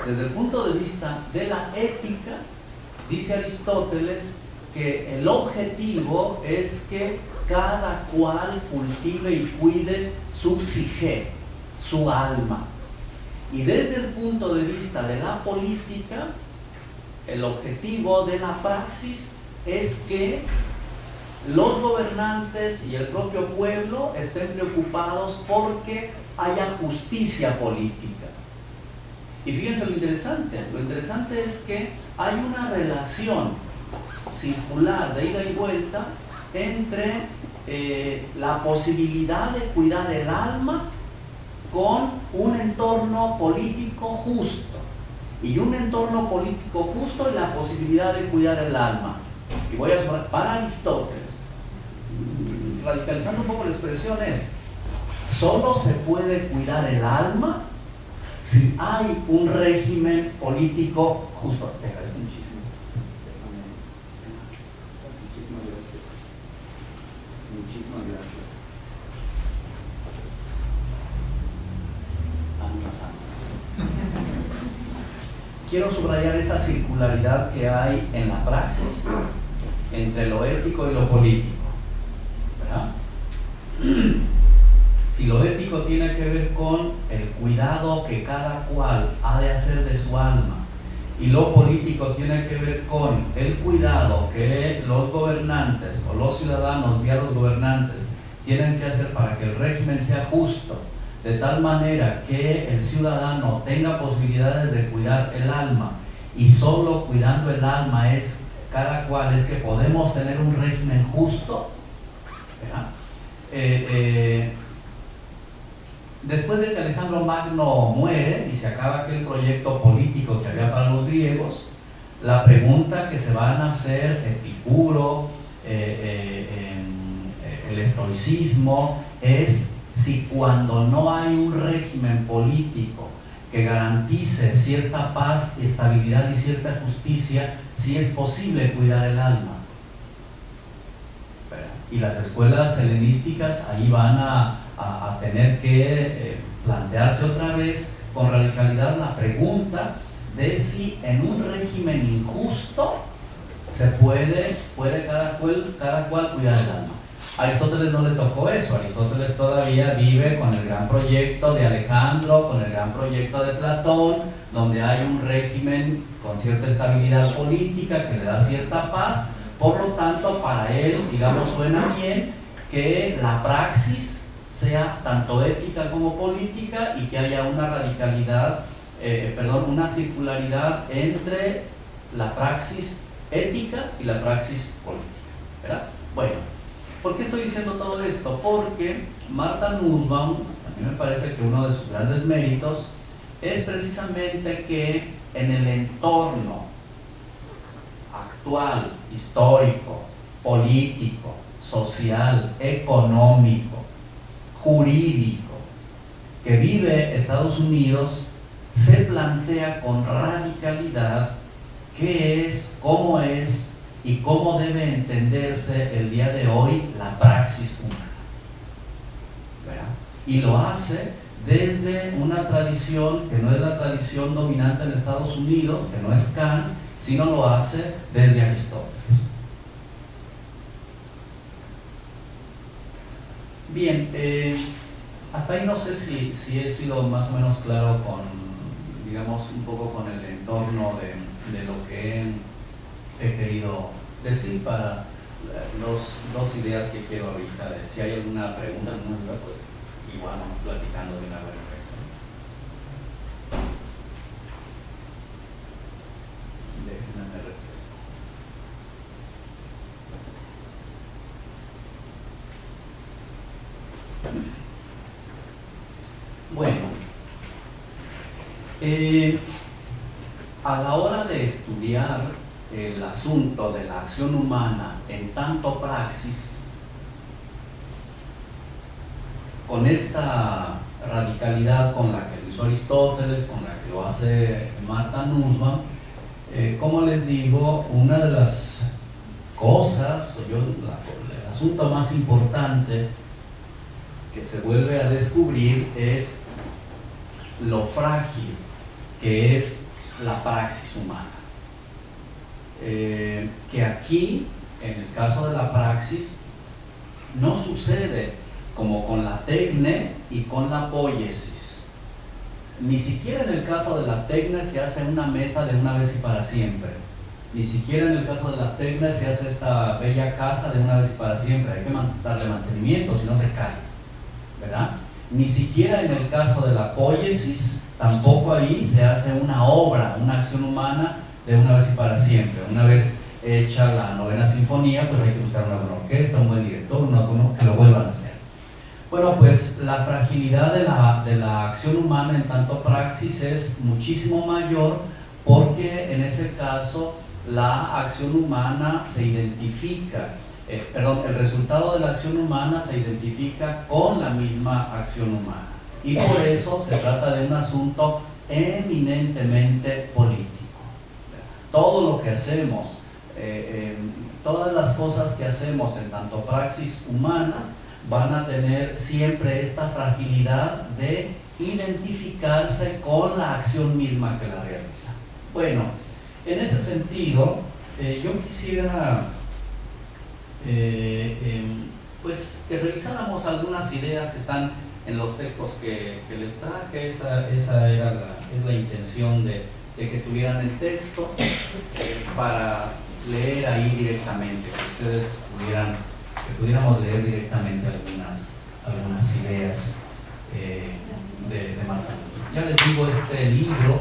Desde el punto de vista de la ética, dice Aristóteles que el objetivo es que cada cual cultive y cuide su psique, su alma. Y desde el punto de vista de la política, el objetivo de la praxis es que los gobernantes y el propio pueblo estén preocupados porque haya justicia política. Y fíjense lo interesante es que hay una relación circular de ida y vuelta entre la posibilidad de cuidar el alma con un entorno político justo, y un entorno político justo y la posibilidad de cuidar el alma. Y voy a sumar, para Aristóteles, radicalizando un poco la expresión, es: solo se puede cuidar el alma si hay un régimen político justo. Te agradezco muchísimo. Muchísimas gracias. Muchísimas gracias. Quiero subrayar esa circularidad que hay en la praxis entre lo ético y lo político, ¿verdad? Si lo ético tiene que ver con el cuidado que cada cual ha de hacer de su alma, y lo político tiene que ver con el cuidado que los gobernantes o los ciudadanos vía los gobernantes tienen que hacer para que el régimen sea justo, de tal manera que el ciudadano tenga posibilidades de cuidar el alma, y solo cuidando el alma es cada cual es que podemos tener un régimen justo, ¿verdad? Después de que Alejandro Magno muere y se acaba aquel proyecto político que había para los griegos, la pregunta que se van a hacer Epicuro, el estoicismo, es si cuando no hay un régimen político que garantice cierta paz, estabilidad y cierta justicia, si es posible cuidar el alma. Y las escuelas helenísticas ahí van a tener que plantearse otra vez con radicalidad la pregunta de si en un régimen injusto se puede cada cual cuidar el alma. A Aristóteles no le tocó eso. Aristóteles todavía vive con el gran proyecto de Alejandro, con el gran proyecto de Platón, donde hay un régimen con cierta estabilidad política que le da cierta paz. Por lo tanto, para él, digamos, suena bien que la praxis sea tanto ética como política, y que haya una radicalidad, una circularidad entre la praxis ética y la praxis política, ¿verdad? Bueno, ¿por qué estoy diciendo todo esto? Porque Martha Nussbaum, a mí me parece que uno de sus grandes méritos es precisamente que en el entorno actual, histórico, político, social, económico, jurídico que vive Estados Unidos, se plantea con radicalidad qué es, cómo es y cómo debe entenderse el día de hoy la praxis humana, ¿verdad? Y lo hace desde una tradición que no es la tradición dominante en Estados Unidos, que no es Kant, sino lo hace desde Aristóteles. Bien, hasta ahí no sé si he sido más o menos claro con, digamos, un poco con el entorno de lo que he querido decir para dos ideas que quiero ahorita. Si hay alguna pregunta, alguna duda, pues igual vamos platicando de una buena vez. Déjenme refresco. Bueno, a la hora de estudiar el asunto de la acción humana en tanto praxis, con esta radicalidad con la que lo hizo Aristóteles, con la que lo hace Martha Nussbaum, como les digo, una de las cosas, el asunto más importante que se vuelve a descubrir es lo frágil que es la praxis humana. Que aquí, en el caso de la praxis, no sucede como con la tecne y con la poiesis. Ni siquiera en el caso de la tecne se hace una mesa de una vez y para siempre. Ni siquiera en el caso de la tecne se hace esta bella casa de una vez y para siempre. Hay que darle mantenimiento, si no se cae, ¿verdad? Ni siquiera en el caso de la poiesis, tampoco ahí se hace una obra, una acción humana de una vez y para siempre. Una vez hecha la novena sinfonía, pues hay que buscar una buena orquesta, un buen director, uno que lo vuelvan a hacer. Bueno, pues la fragilidad de la acción humana en tanto praxis es muchísimo mayor, porque en ese caso la acción humana se identifica, el resultado de la acción humana se identifica con la misma acción humana, y por eso se trata de un asunto eminentemente político. Todo lo que hacemos, todas las cosas que hacemos en tanto praxis humanas van a tener siempre esta fragilidad de identificarse con la acción misma que la realiza. Bueno, en ese sentido, yo quisiera pues que revisáramos algunas ideas que están en los textos que les traje. Esa es la intención de que tuvieran el texto para leer ahí directamente, que ustedes pudiéramos leer directamente algunas ideas de Marta. Ya les digo, este libro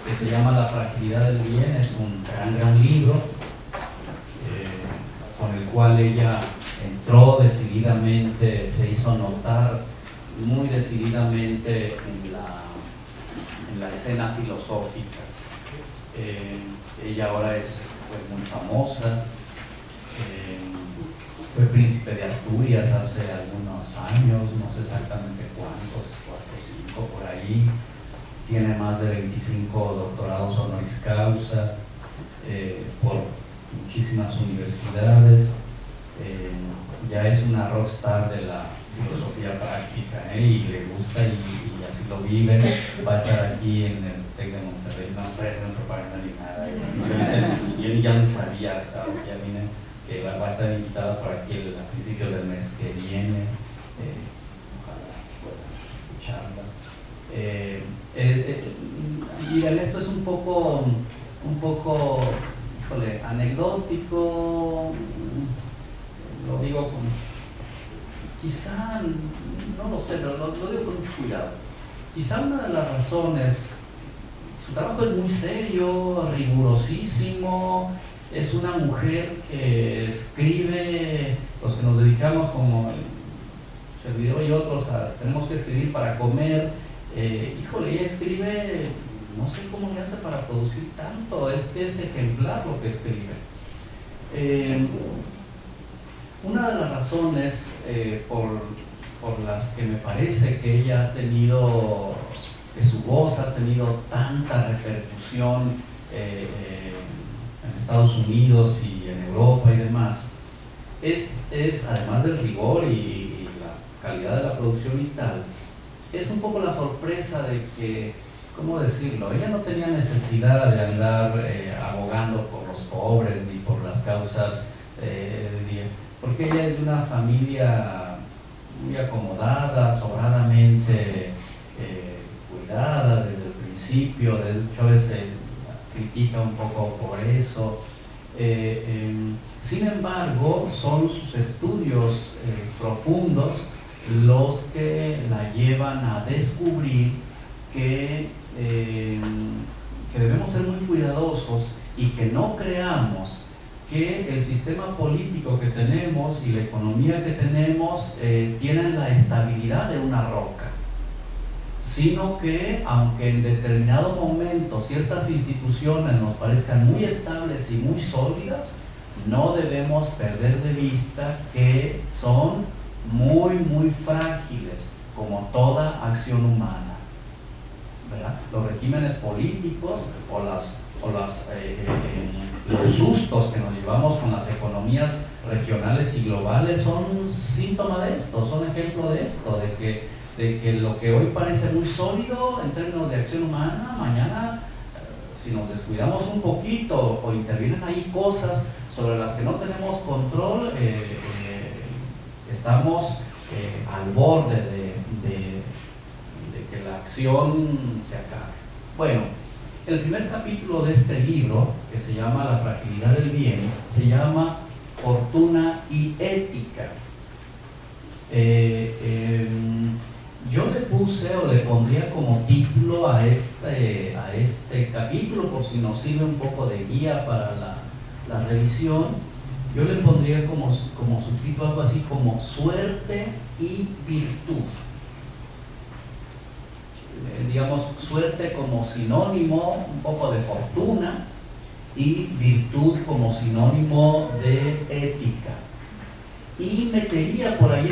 que se llama La fragilidad del bien es un gran libro con el cual ella entró decididamente, se hizo notar muy decididamente en la escena filosófica. Ella ahora es pues muy famosa, fue príncipe de Asturias hace algunos años, no sé exactamente cuántos, 4 o 5 por ahí. Tiene más de 25 doctorados honoris causa por muchísimas universidades. Ya es una rockstar de la filosofía práctica, y le gusta y así lo vive. Va a estar aquí en el TEC de Monterrey, no estoy haciendo propaganda ni nada. Yo ya no sabía hasta hoy, ya vine, que va a estar invitada por aquí a principios del mes que viene. Ojalá puedan escucharla. Miren, esto es un poco híjole, anecdótico, lo digo con, quizá, no lo sé, pero lo digo con mucho cuidado. Quizá una de las razones, su trabajo es muy serio, rigurosísimo, es una mujer que escribe, los que nos dedicamos como el servidor y otros, tenemos que escribir para comer. Híjole, ella escribe, no sé cómo le hace para producir tanto, es que es ejemplar lo que escribe. Una de las razones por las que me parece que ella ha tenido, que su voz ha tenido tanta repercusión en Estados Unidos y en Europa y demás, es además del rigor y la calidad de la producción y tal, es un poco la sorpresa de que, ¿cómo decirlo? Ella no tenía necesidad de andar abogando por los pobres ni por las causas, porque ella es de una familia muy acomodada, sobradamente cuidada desde el principio. De hecho, a veces critica un poco por eso. Sin embargo, son sus estudios profundos los que la llevan a descubrir que debemos ser muy cuidadosos y que no creamos que el sistema político que tenemos y la economía que tenemos tienen la estabilidad de una roca, sino que aunque en determinado momento ciertas instituciones nos parezcan muy estables y muy sólidas, no debemos perder de vista que son muy frágiles, como toda acción humana, ¿verdad? Los regímenes políticos o los sustos que nos llevamos con las economías regionales y globales son un síntoma de esto, son ejemplo de esto, de que lo que hoy parece muy sólido en términos de acción humana, mañana, si si nos descuidamos un poquito o intervienen ahí cosas sobre las que no tenemos control, estamos al borde de que la acción se acabe. Bueno, el primer capítulo de este libro, que se llama La fragilidad del bien, se llama Fortuna y ética. Yo le puse o le pondría como título a este capítulo, por si nos sirve un poco de guía para la revisión, yo le pondría como subtítulo algo así como Suerte y Virtud. Digamos, suerte como sinónimo un poco de fortuna y virtud como sinónimo de ética. Y metería por ahí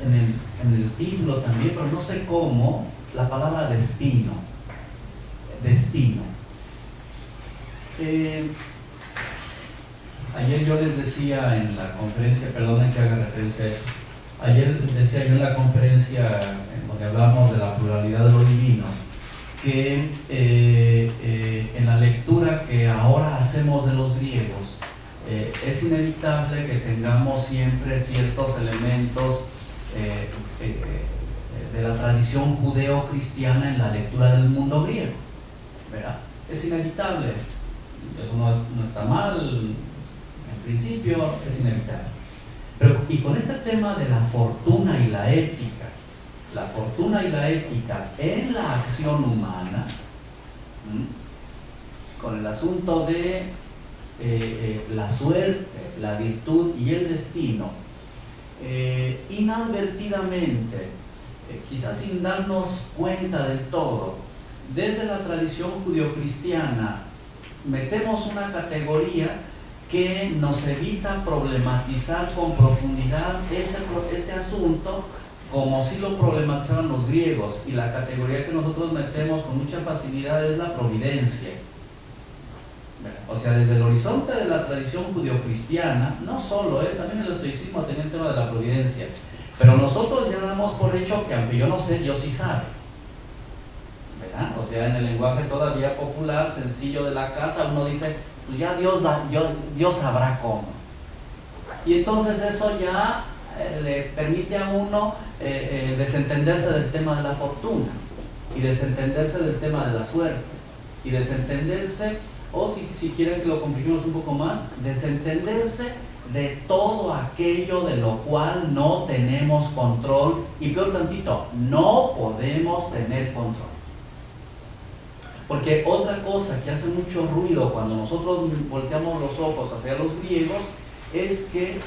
en el título también, pero no sé cómo, la palabra destino. Destino. Ayer yo les decía en la conferencia, perdonen que haga referencia a eso, ayer decía yo en la conferencia en donde hablamos de la pluralidad de lo divino, que en la lectura que ahora hacemos de los griegos, es inevitable que tengamos siempre ciertos elementos de la tradición judeo-cristiana en la lectura del mundo griego, ¿verdad? Es inevitable, eso no está mal, en principio es inevitable. Pero, y con este tema de la fortuna y la ética en la acción humana, con el asunto de la suerte, la virtud y el destino, inadvertidamente, quizás sin darnos cuenta del todo, desde la tradición judio-cristiana metemos una categoría que nos evita problematizar con profundidad ese asunto como si lo problematizaban los griegos, y la categoría que nosotros metemos con mucha facilidad es la providencia. O sea, desde el horizonte de la tradición judio-cristiana, no solo, también el estoicismo tenía el tema de la providencia, pero nosotros ya damos por hecho que aunque yo no sé, Dios sí sabe, ¿verdad? O sea, en el lenguaje todavía popular, sencillo de la casa, uno dice, pues ya Dios sabrá cómo. Y entonces eso ya le permite a uno desentenderse del tema de la fortuna, y desentenderse del tema de la suerte, y desentenderse, o si quieren que lo compliquemos un poco más, desentenderse de todo aquello de lo cual no tenemos control, y peor tantito, no podemos tener control. Porque otra cosa que hace mucho ruido cuando nosotros volteamos los ojos hacia los griegos es que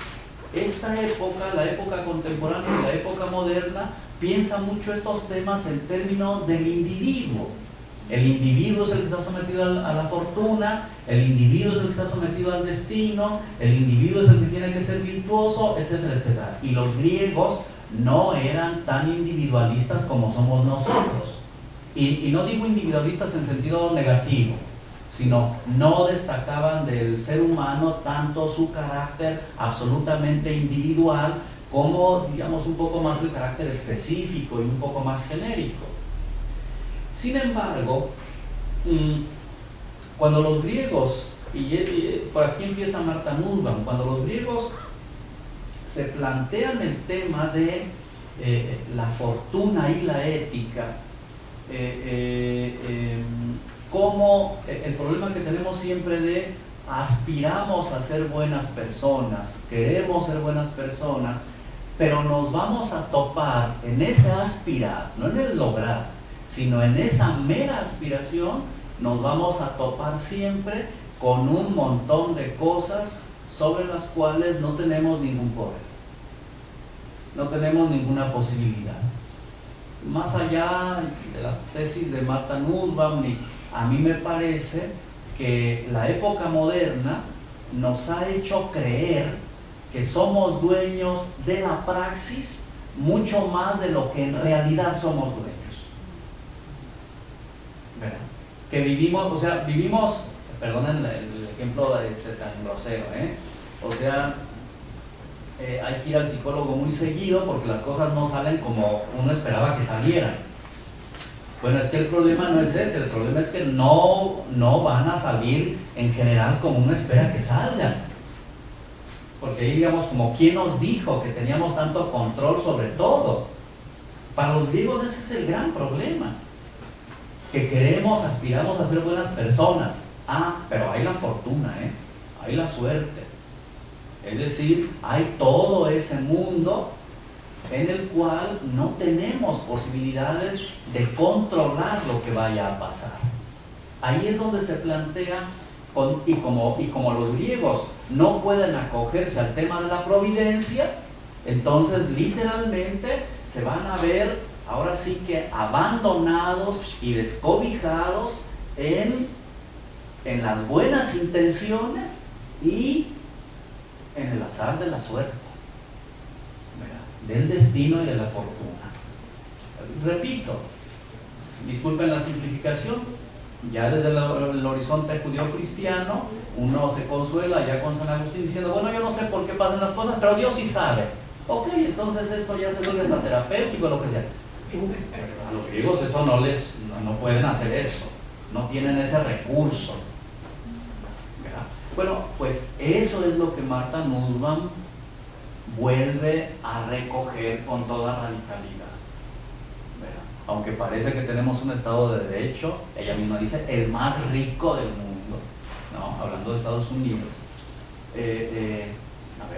esta época, la época contemporánea y la época moderna, piensa mucho estos temas en términos del individuo. El individuo es el que está sometido a la fortuna, el individuo es el que está sometido al destino, el individuo es el que tiene que ser virtuoso, etcétera, etcétera. Y los griegos no eran tan individualistas como somos nosotros. Y no digo individualistas en sentido negativo, sino no destacaban del ser humano tanto su carácter absolutamente individual como, digamos, un poco más el carácter específico y un poco más genérico. Sin embargo, cuando los griegos, y por aquí empieza Martha Nussbaum, cuando los griegos se plantean el tema de la fortuna y la ética, como el problema que tenemos siempre de aspiramos a ser buenas personas, queremos ser buenas personas, pero nos vamos a topar en ese aspirar, no en el lograr, sino en esa mera aspiración, nos vamos a topar siempre con un montón de cosas sobre las cuales no tenemos ningún poder, no tenemos ninguna posibilidad. Más allá de las tesis de Martha Nussbaum, a mí me parece que la época moderna nos ha hecho creer que somos dueños de la praxis mucho más de lo que en realidad somos dueños. ¿Verdad? Que vivimos, perdonen el ejemplo de tan grosero, o sea, hay que ir al psicólogo muy seguido porque las cosas no salen como uno esperaba que salieran. Bueno, es que el problema no es ese, el problema es que no van a salir en general como uno espera que salgan. Porque ahí digamos, como ¿quién nos dijo que teníamos tanto control sobre todo? Para los griegos ese es el gran problema. Que queremos, aspiramos a ser buenas personas. Pero hay la fortuna, hay la suerte. Es decir, hay todo ese mundo en el cual no tenemos posibilidades de controlar lo que vaya a pasar. Ahí es donde se plantea, y como los griegos no pueden acogerse al tema de la providencia, entonces literalmente se van a ver ahora sí que abandonados y descobijados en las buenas intenciones y en el azar de la suerte, del destino y de la fortuna. Repito, disculpen la simplificación, ya desde el horizonte judío-cristiano uno se consuela ya con San Agustín diciendo, bueno, yo no sé por qué pasan las cosas, pero Dios sí sabe. Ok, entonces eso ya se vuelve hasta terapéutico, lo que sea. A los griegos eso no pueden hacer eso, no tienen ese recurso. Bueno, pues eso es lo que Martha Nussbaum vuelve a recoger con toda radicalidad. Aunque parece que tenemos un Estado de Derecho, ella misma dice, el más rico del mundo, ¿no? Hablando de Estados Unidos.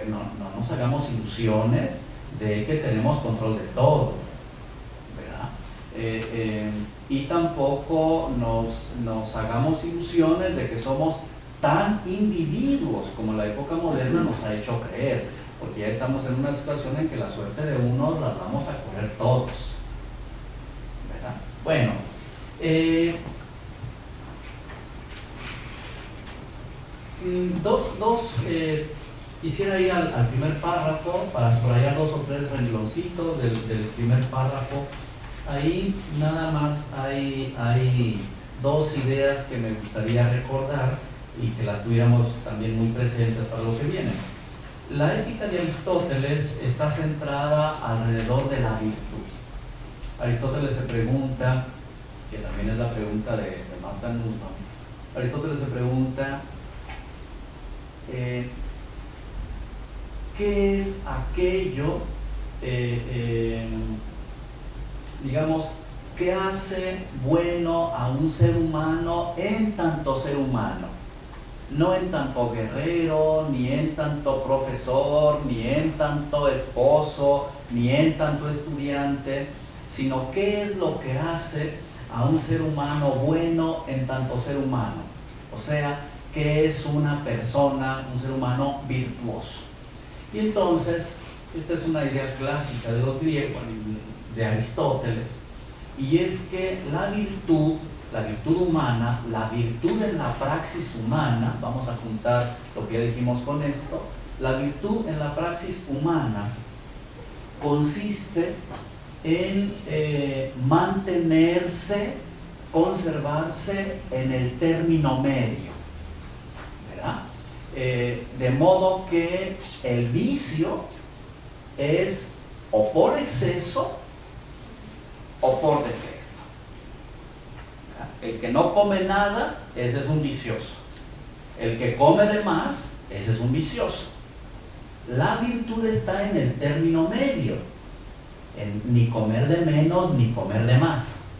No nos hagamos ilusiones de que tenemos control de todo, ¿verdad? Y tampoco nos hagamos ilusiones de que somos tan individuos como la época moderna nos ha hecho creer, porque ya estamos en una situación en que la suerte de unos las vamos a correr todos, ¿verdad? Bueno, quisiera ir al primer párrafo para subrayar 2 o 3 rengloncitos del primer párrafo. Ahí nada más hay 2 ideas que me gustaría recordar y que las tuviéramos también muy presentes para lo que viene. La ética de Aristóteles está centrada alrededor de la virtud. Aristóteles se pregunta, que también es la pregunta de Martha Nussbaum, Aristóteles se pregunta ¿qué es aquello, digamos, que hace bueno a un ser humano en tanto ser humano? No en tanto guerrero, ni en tanto profesor, ni en tanto esposo, ni en tanto estudiante, sino qué es lo que hace a un ser humano bueno en tanto ser humano. O sea, qué es una persona, un ser humano virtuoso. Y entonces, esta es una idea clásica de los griegos, de Aristóteles, y es que la virtud humana, la virtud en la praxis humana, vamos a juntar lo que ya dijimos con esto, la virtud en la praxis humana consiste en mantenerse, conservarse en el término medio, ¿verdad? De modo que el vicio es o por exceso o por defecto. El que no come nada, ese es un vicioso. El que come de más, ese es un vicioso. La virtud está en el término medio, en ni comer de menos ni comer de más.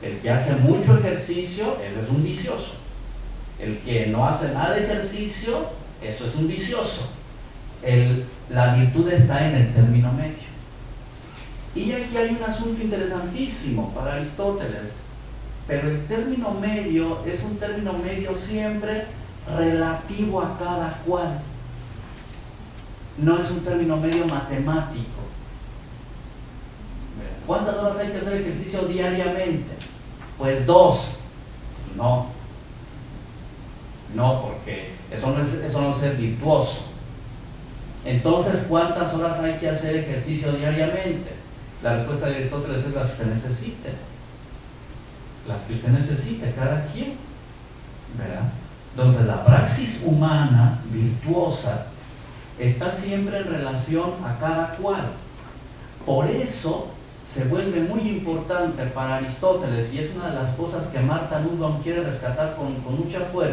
El que hace mucho ejercicio, ese es un vicioso. El que no hace nada de ejercicio, eso es un vicioso. La virtud está en el término medio. Y aquí hay un asunto interesantísimo para Aristóteles. Pero el término medio es un término medio siempre relativo a cada cual. No es un término medio matemático. ¿Cuántas horas hay que hacer ejercicio diariamente? Pues 2. No, porque eso no es ser virtuoso. Entonces, ¿cuántas horas hay que hacer ejercicio diariamente? La respuesta de Aristóteles es las que usted necesite. Las que usted necesite, cada quien, ¿verdad? Entonces la praxis humana virtuosa está siempre en relación a cada cual. Por eso se vuelve muy importante para Aristóteles, y es una de las cosas que Martha Nussbaum quiere rescatar con mucha fuerza.